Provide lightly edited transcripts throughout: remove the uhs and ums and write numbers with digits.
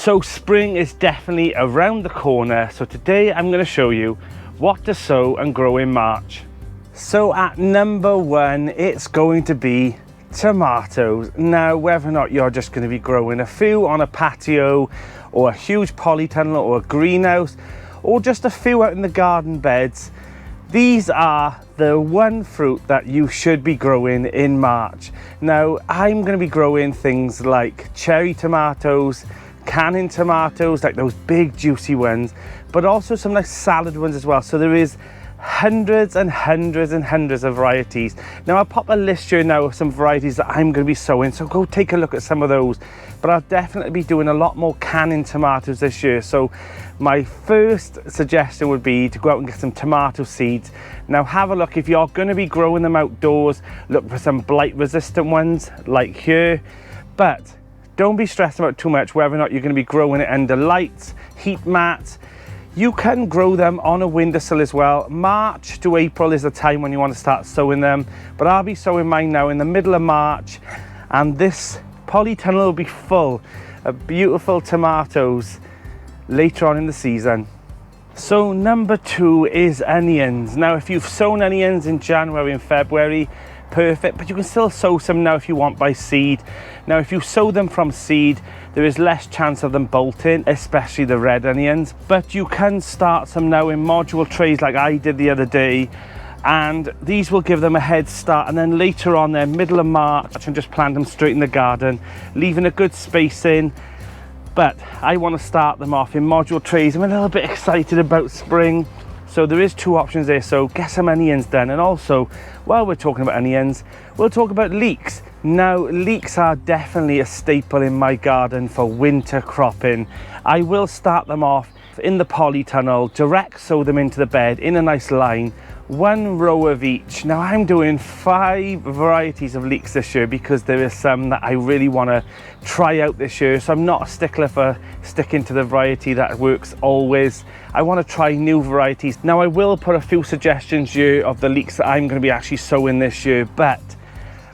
So spring is definitely around the corner. So today I'm going to show you what to sow and grow in March. So at number one, it's going to be tomatoes. Now, whether or not you're just going to be growing a few on a patio or a huge polytunnel or a greenhouse, or just a few out in the garden beds, these are the one fruit that you should be growing in March. Now, I'm going to be growing things like cherry tomatoes, canning tomatoes, like those big juicy ones, but also some nice salad ones as well. So there is hundreds and hundreds and hundreds of varieties. Now I'll pop a list here now of some varieties that I'm going to be sowing, so go take a look at some of those. But I'll definitely be doing a lot more canning tomatoes this year. So my first suggestion would be to go out and get some tomato seeds. Now have a look, if you're going to be growing them outdoors, look for some blight resistant ones like here, but don't be stressed about too much whether or not you're going to be growing it under lights, heat mats. You can grow them on a windowsill as well. March to April is the time when you want to start sowing them, but I'll be sowing mine now in the middle of March, and this polytunnel will be full of beautiful tomatoes later on in the season. So number two is onions. Now if you've sown onions in January and February, perfect, but you can still sow some now if you want by seed. Now if you sow them from seed, there is less chance of them bolting, especially the red onions, but you can start some now in module trays like I did the other day, and these will give them a head start. And then later on there, middle of March, I can just plant them straight in the garden, leaving a good spacing. But I want to start them off in module trays. I'm a little bit excited about spring. So there is two options there, so get some onions done. And also, while we're talking about onions, we'll talk about leeks. Now, leeks are definitely a staple in my garden for winter cropping. I will start them off in the polytunnel, direct sow them into the bed in a nice line, one row of each. Now I'm doing 5 varieties of leeks this year because there is some that I really want to try out this year. So I'm not a stickler for sticking to the variety that works always. I want to try new varieties. Now I will put a few suggestions here of the leeks that I'm going to be actually sowing this year, but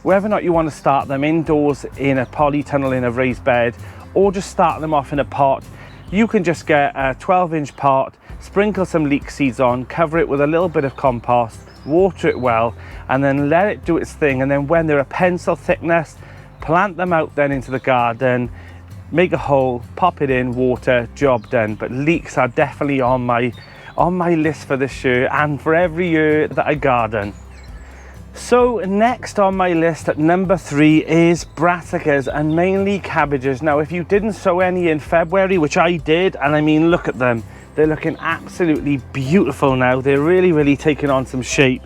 whether or not you want to start them indoors in a polytunnel in a raised bed, or just start them off in a pot, you can just get a 12-inch pot, sprinkle some leek seeds on, cover it with a little bit of compost, water it well, and then let it do its thing. And then when they're a pencil thickness, plant them out then into the garden, make a hole, pop it in, water, job done. But leeks are definitely on my list for this year and for every year that I garden. So next on my list at number 3 is brassicas, and mainly cabbages. Now if you didn't sow any in February, which I did, and I mean look at them, they're looking absolutely beautiful now. They're really taking on some shape.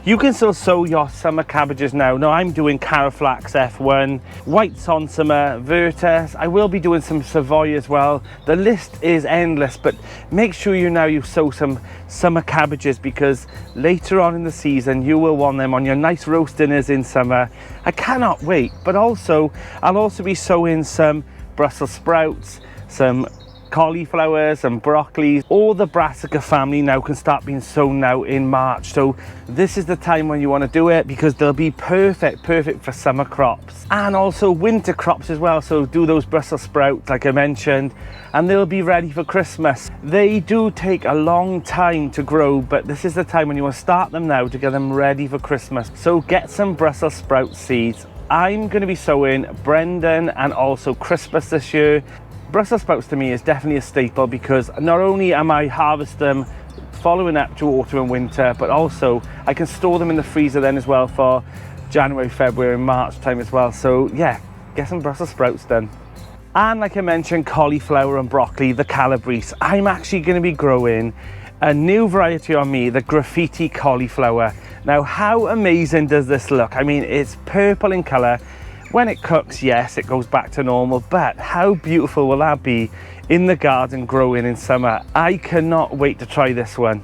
You can still sow your summer cabbages now. Now I'm doing Caraflax F1, white Sonsima, Virtus. I will be doing some Savoy as well. The list is endless, but make sure you sow some summer cabbages, because later on in the season you will want them on your nice roast dinners in summer. I cannot wait. But also I'll also be sowing some Brussels sprouts, some cauliflowers and broccoli. All the brassica family now can start being sown now in March. So this is the time when you want to do it, because they'll be perfect for summer crops and also winter crops as well. So do those Brussels sprouts like I mentioned, and they'll be ready for Christmas. They do take a long time to grow, but this is the time when you want to start them now to get them ready for Christmas. So get some Brussels sprout seeds. I'm going to be sowing Brendan and also Crispus this year. Brussels sprouts to me is definitely a staple, because not only am I harvest them following up to autumn and winter, but also I can store them in the freezer then as well for January, February, March time as well. So yeah, get some Brussels sprouts done. And like I mentioned, cauliflower and broccoli, the Calabrese. I'm actually going to be growing a new variety on me, the graffiti cauliflower. Now how amazing does this look? I mean, it's purple in colour. When it cooks, yes, it goes back to normal, but how beautiful will that be in the garden growing in summer? I cannot wait to try this one.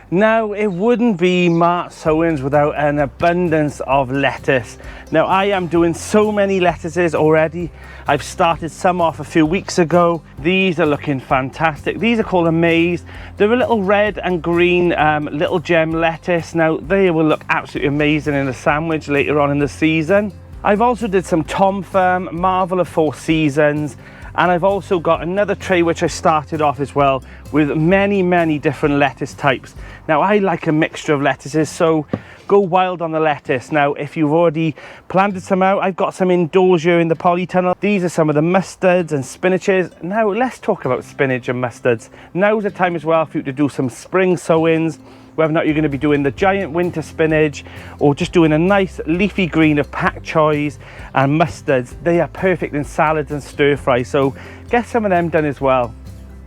Now, it wouldn't be March sowings without an abundance of lettuce. Now, I am doing so many lettuces already. I've started some off a few weeks ago. These are looking fantastic. These are called Amaze. They're a little red and green little gem lettuce. Now, they will look absolutely amazing in a sandwich later on in the season. I've also did some Tom Thumb, Marvel of 4 Seasons, And I've also got another tray which I started off as well with many different lettuce types. Now I like a mixture of lettuces, so go wild on the lettuce. Now if you've already planted some out, I've got some indoors here in the polytunnel. These are some of the mustards and spinaches. Now let's talk about spinach and mustards. Now's the time as well for you to do some spring sowings, whether or not you're going to be doing the giant winter spinach or just doing a nice leafy green of pak choys and mustards. They are perfect in salads and stir fry, so get some of them done as well.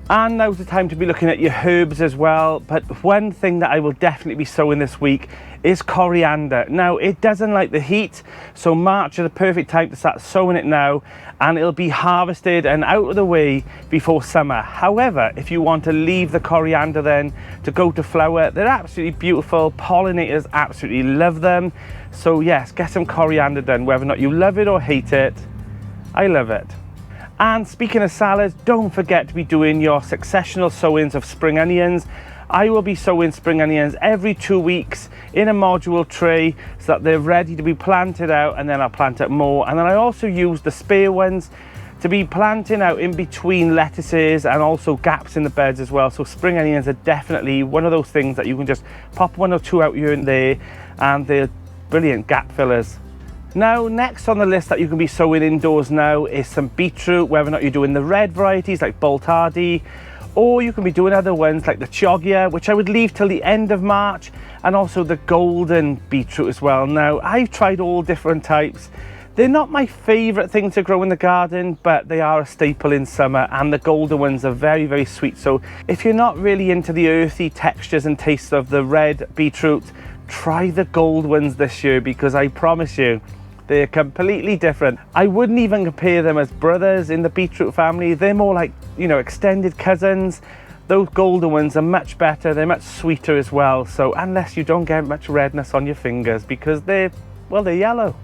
And now's the time to be looking at your herbs as well. But one thing that I will definitely be sowing this week is coriander. Now it doesn't like the heat, so March is the perfect time to start sowing it now, and it'll be harvested and out of the way before summer. However, if you want to leave the coriander then to go to flower, they're absolutely beautiful. Pollinators absolutely love them. So yes, get some coriander done, whether or not you love it or hate it. I love it. And speaking of salads, don't forget to be doing your successional sowings of spring onions. I will be sowing spring onions every 2 weeks in a module tray so that they're ready to be planted out, and then I'll plant out more. And then I also use the spare ones to be planting out in between lettuces and also gaps in the beds as well. So spring onions are definitely one of those things that you can just pop 1 or 2 out here and there, and they're brilliant gap fillers. Now next on the list that you can be sowing indoors now is some beetroot, whether or not you're doing the red varieties like Bolt Hardy, or you can be doing other ones like the Chioggia, which I would leave till the end of March, and also the golden beetroot as well. Now I've tried all different types. They're not my favourite thing to grow in the garden, but they are a staple in summer, and the golden ones are very sweet. So if you're not really into the earthy textures and tastes of the red beetroot, try the gold ones this year, because I promise you they're completely different. I wouldn't even compare them as brothers in the beetroot family. They're more like, you know, extended cousins. Those golden ones are much better. They're much sweeter as well. So unless you don't get much redness on your fingers, because they're yellow.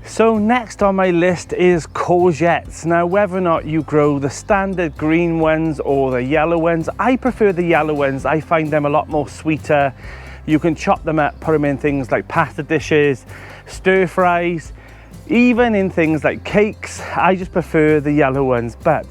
So next on my list is courgettes. Now whether or not you grow the standard green ones or the yellow ones, I prefer the yellow ones. I find them a lot more sweeter. You can chop them up, put them in things like pasta dishes, stir fries, even in things like cakes. I just prefer the yellow ones, but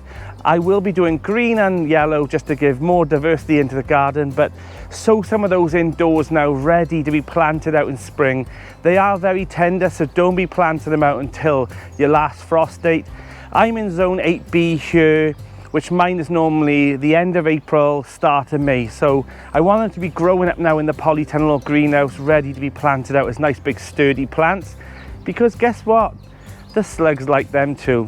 I will be doing green and yellow just to give more diversity into the garden. But sow some of those indoors now, ready to be planted out in spring. They are very tender, so don't be planting them out until your last frost date. I'm in zone 8B here, which mine is normally the end of April, start of May. So I want them to be growing up now in the polytunnel or greenhouse, ready to be planted out as nice big sturdy plants. Because guess what? The slugs like them too.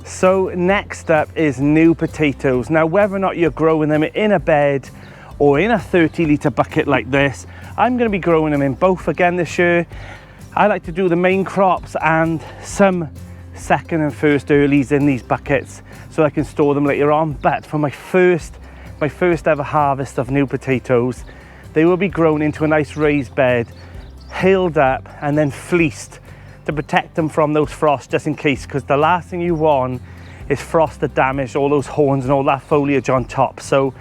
So next up is new potatoes. Now whether or not you're growing them in a bed or in a 30-litre bucket like this, I'm going to be growing them in both again this year. I like to do the main crops and some second and first earlies in these buckets so I can store them later on. But for my first ever harvest of new potatoes, they will be grown into a nice raised bed, hailed up and then fleeced to protect them from those frosts, just in case, because the last thing you want is frost to damage all those horns and all that foliage on top. So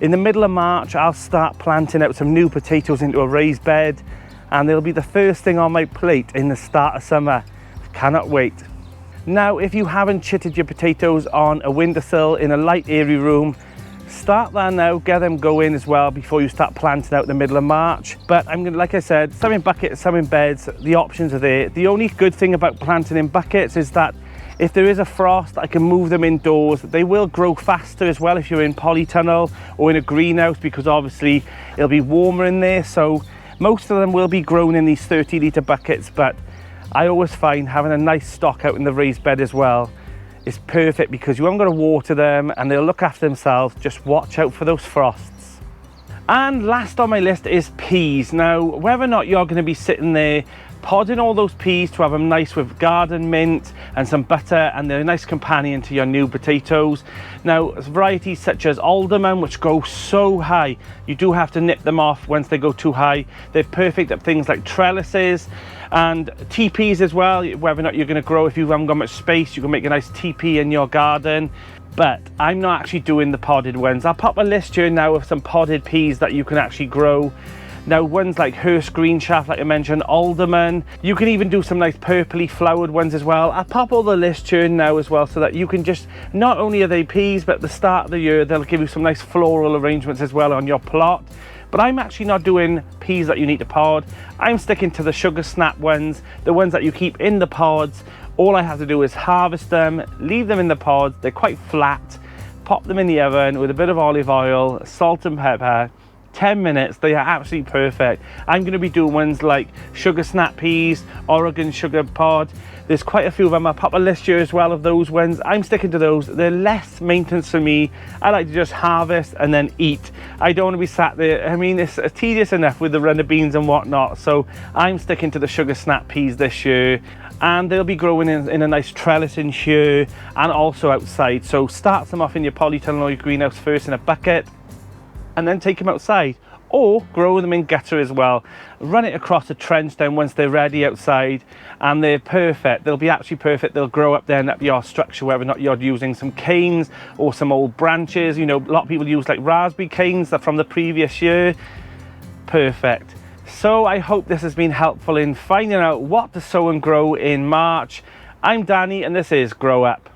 in the middle of March I'll start planting out some new potatoes into a raised bed, and they'll be the first thing on my plate in the start of summer. Cannot wait. Now if you haven't chitted your potatoes on a windowsill in a light airy room, start there now, get them going as well before you start planting out the middle of March. But I'm gonna, like I said, some in buckets, some in beds, the options are there. The only good thing about planting in buckets is that if there is a frost, I can move them indoors. They will grow faster as well if you're in polytunnel or in a greenhouse, because obviously it'll be warmer in there. So most of them will be grown in these 30-litre buckets, but I always find having a nice stock out in the raised bed as well is perfect, because you haven't got to water them and they'll look after themselves. Just watch out for those frosts. And last on my list is peas. Now whether or not you're going to be sitting there podding all those peas to have them nice with garden mint and some butter, and they're a nice companion to your new potatoes. Now varieties such as alderman, which go so high, you do have to nip them off once they go too high. They're perfect at things like trellises and teepees as well. Whether or not you're going to grow, if you haven't got much space, you can make a nice teepee in your garden. But I'm not actually doing the podded ones. I'll pop a list here now of some podded peas that you can actually grow. Now ones like Hearst green shaft, like I mentioned, alderman, you can even do some nice purpley flowered ones as well. I'll pop all the list here now as well, so that you can just, not only are they peas, but at the start of the year they'll give you some nice floral arrangements as well on your plot. But I'm actually not doing peas that you need to pod. I'm sticking to the sugar snap ones, the ones that you keep in the pods. All I have to do is harvest them, leave them in the pods. They're quite flat. Pop them in the oven with a bit of olive oil, salt and pepper. 10 minutes, they are absolutely perfect. I'm going to be doing ones like sugar snap peas, Oregon sugar pod. There's quite a few of them. I'll pop a list here as well of those ones. I'm sticking to those. They're less maintenance for me. I like to just harvest and then eat. I don't want to be sat there. I mean, it's tedious enough with the runner beans and whatnot. So I'm sticking to the sugar snap peas this year. And they'll be growing in a nice trellis in here and also outside. So start them off in your polytunnel or your greenhouse first in a bucket, and then take them outside, or grow them in gutter as well. Run it across a trench then once they're ready outside, and they're perfect. They'll be actually perfect. They'll grow up then up your structure, whether or not you're using some canes or some old branches. You know, a lot of people use like raspberry canes that from the previous year. Perfect. So I hope this has been helpful in finding out what to sow and grow in March. I'm Danny, and this is Grow Up.